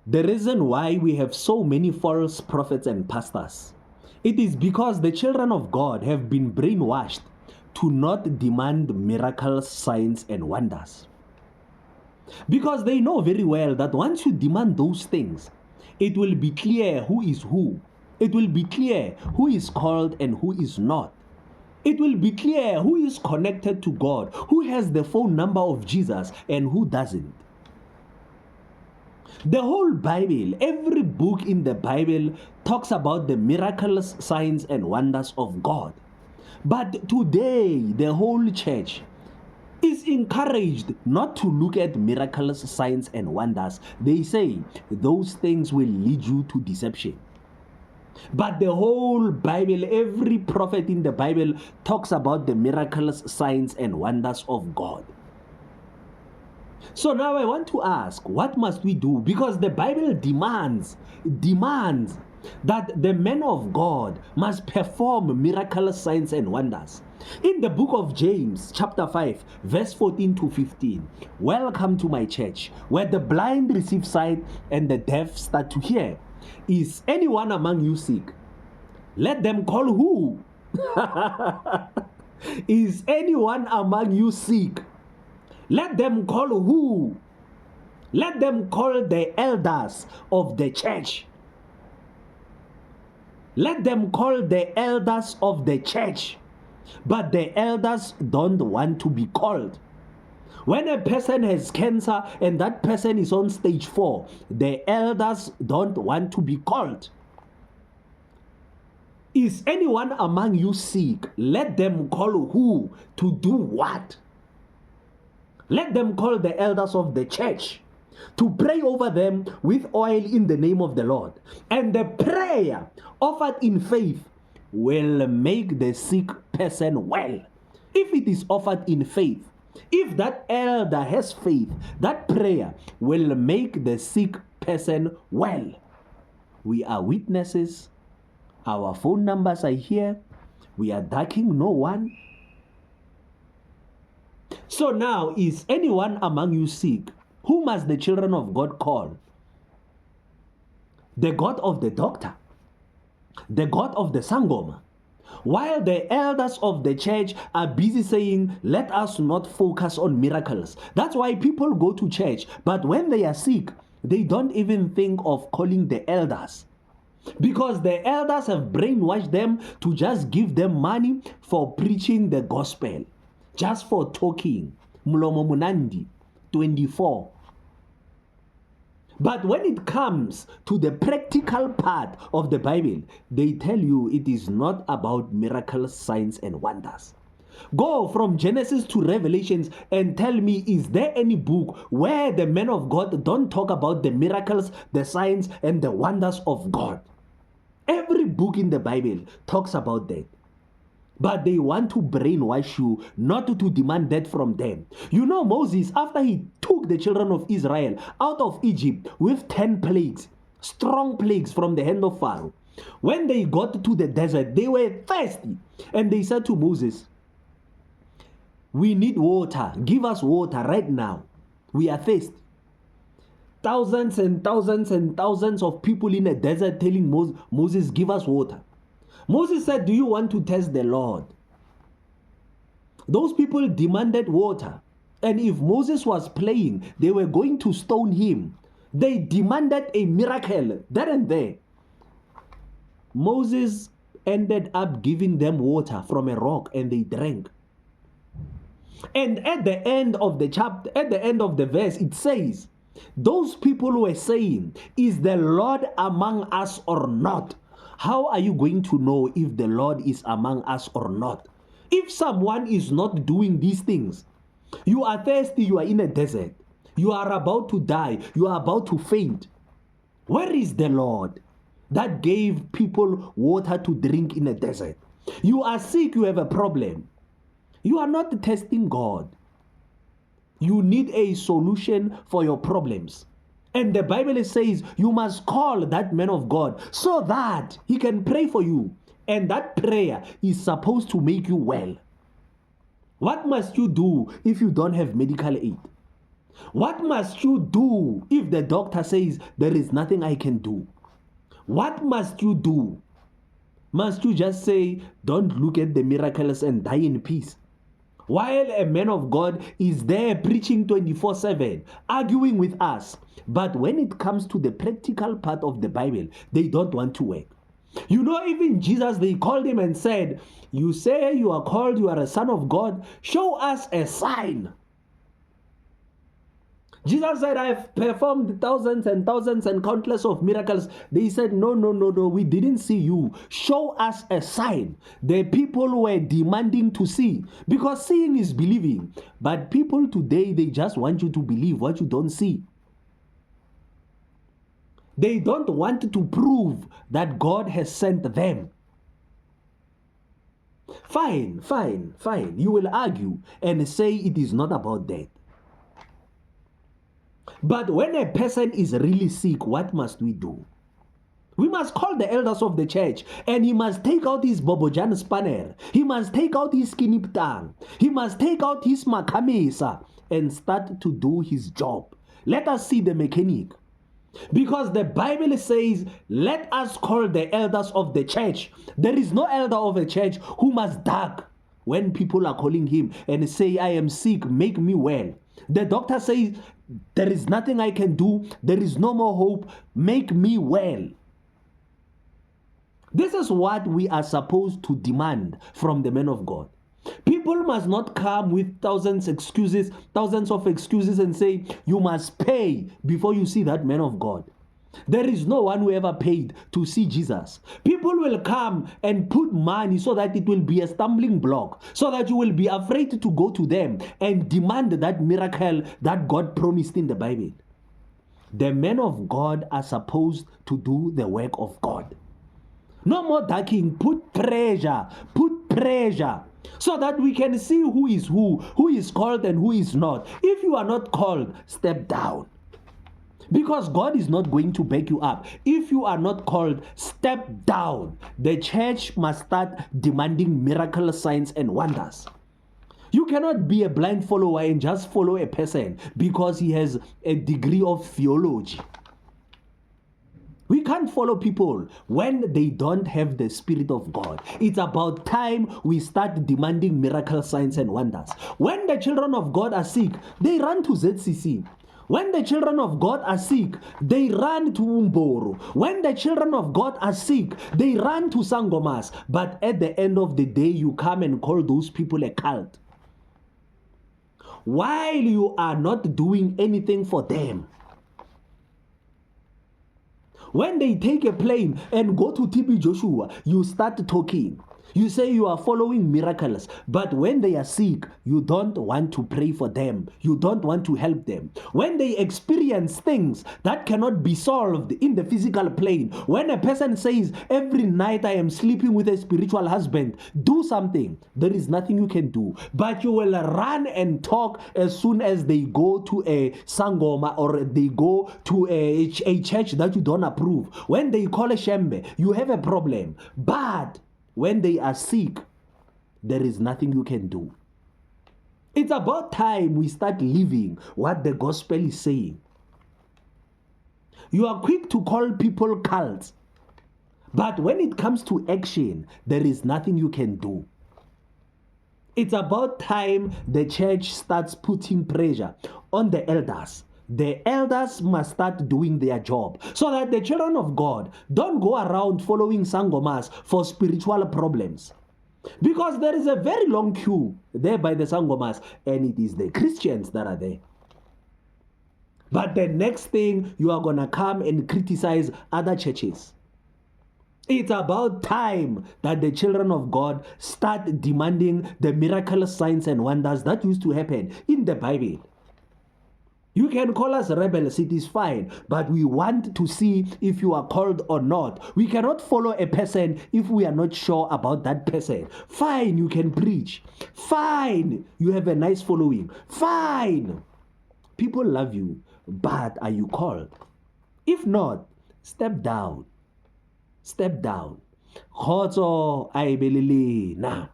The reason why we have so many false prophets and pastors, it is because the children of God have been brainwashed to not demand miracles, signs, and wonders. Because they know very well that once you demand those things, it will be clear who is who. It will be clear who is called and who is not. It will be clear who is connected to God, who has the phone number of Jesus, and who doesn't. The whole Bible, every book in the Bible talks about the miracles, signs, and wonders of God. But today, the whole church is encouraged not to look at miracles, signs, and wonders. They say those things will lead you to deception. But the whole Bible, every prophet in the Bible talks about the miracles, signs, and wonders of God. So now I want to ask, what must we do? Because the Bible demands that the men of God must perform miracles, signs, and wonders. In the book of James, chapter 5, verse 14 to 15, welcome to my church, where the blind receive sight and the deaf start to hear. Is anyone among you sick? Let them call who? Is anyone among you sick? Let them call who? Let them call the elders of the church. Let them call the elders of the church. But the elders don't want to be called. When a person has cancer and that person is on stage 4, the elders don't want to be called. Is anyone among you sick? Let them call who to do what? Let them call the elders of the church to pray over them with oil in the name of the Lord. And the prayer offered in faith will make the sick person well. If it is offered in faith, if that elder has faith, that prayer will make the sick person well. We are witnesses. Our phone numbers are here. We are darking no one. So now, is anyone among you sick? Who must the children of God call? The God of the doctor, the God of the Sangoma. While the elders of the church are busy saying, let us not focus on miracles. That's why people go to church, but when they are sick, they don't even think of calling the elders. Because the elders have brainwashed them to just give them money for preaching the gospel. Just for talking. Mulomo Munandi 24. But when it comes to the practical part of the Bible, they tell you it is not about miracles, signs, and wonders. Go from Genesis to Revelations and tell me, is there any book where the men of God don't talk about the miracles, the signs, and the wonders of God? Every book in the Bible talks about that. But they want to brainwash you not to demand that from them. You know, Moses, after he took the children of Israel out of Egypt with 10 plagues, strong plagues from the hand of Pharaoh, when they got to the desert, they were thirsty. And they said to Moses, we need water. Give us water right now. We are thirsty. Thousands and thousands and thousands of people in the desert telling Moses, give us water. Moses said, do you want to test the Lord? Those people demanded water. And if Moses was playing, they were going to stone him. They demanded a miracle there and there. Moses ended up giving them water from a rock and they drank. And at the end of the chapter, at the end of the verse, it says, those people were saying, is the Lord among us or not? How are you going to know if the Lord is among us or not? If someone is not doing these things, you are thirsty, you are in a desert, you are about to die, you are about to faint. Where is the Lord that gave people water to drink in a desert? You are sick, you have a problem. You are not testing God. You need a solution for your problems. And the Bible says you must call that man of God so that he can pray for you. And that prayer is supposed to make you well. What must you do if you don't have medical aid? What must you do if the doctor says there is nothing I can do? What must you do? Must you just say, don't look at the miracles and die in peace? While a man of God is there preaching 24/7, arguing with us. But when it comes to the practical part of the Bible, they don't want to work. You know, even Jesus, they called him and said, you say you are called, you are a son of God, show us a sign. Jesus said, I've performed thousands and thousands and countless of miracles. They said, no, we didn't see you. Show us a sign. The people were demanding to see, because seeing is believing. But people today, they just want you to believe what you don't see. They don't want to prove that God has sent them. Fine. You will argue and say it is not about that. But when a person is really sick, what must we do? We must call the elders of the church, and he must take out his Bobojan spanner. He must take out his kiniptang. He must take out his makamesa and start to do his job. Let us see the mechanic. Because the Bible says, let us call the elders of the church. There is no elder of a church who must duck when people are calling him and say, I am sick, make me well. The doctor says, there is nothing I can do. There is no more hope. Make me well. This is what we are supposed to demand from the men of God. People must not come with thousands of excuses and say, you must pay before you see that man of God. There is no one who ever paid to see Jesus. People will come and put money so that it will be a stumbling block, so that you will be afraid to go to them and demand that miracle that God promised in the Bible. The men of God are supposed to do the work of God. No more ducking. Put pressure, so that we can see who is called and who is not. If you are not called, step down. Because God is not going to back you up. If you are not called, step down. The church must start demanding miracle signs and wonders. You cannot be a blind follower and just follow a person because he has a degree of theology. We can't follow people when they don't have the Spirit of God. It's about time we start demanding miracle signs and wonders. When the children of God are sick, they run to ZCC. When the children of God are sick, they run to Umboro. When the children of God are sick, they run to Sangomas. But at the end of the day, you come and call those people a cult. While you are not doing anything for them. When they take a plane and go to TB Joshua, you start talking. You say you are following miracles, but when they are sick, you don't want to pray for them. You don't want to help them. When they experience things that cannot be solved in the physical plane, when a person says, every night I am sleeping with a spiritual husband, do something. There is nothing you can do. But you will run and talk as soon as they go to a Sangoma or they go to a church that you don't approve. When they call a Shembe, you have a problem. But when they are sick, there is nothing you can do. It's about time we start living what the gospel is saying. You are quick to call people cults, but when it comes to action, there is nothing you can do. It's about time the church starts putting pressure on the elders. The elders must start doing their job so that the children of God don't go around following Sangomas for spiritual problems. Because there is a very long queue there by the Sangomas, and it is the Christians that are there. But the next thing, you are going to come and criticize other churches. It's about time that the children of God start demanding the miraculous signs and wonders that used to happen in the Bible. You can call us rebels, it is fine, but we want to see if you are called or not. We cannot follow a person if we are not sure about that person. Fine, you can preach. Fine, you have a nice following. Fine, people love you, but are you called? If not, step down. Step down. Khotso, I believe now.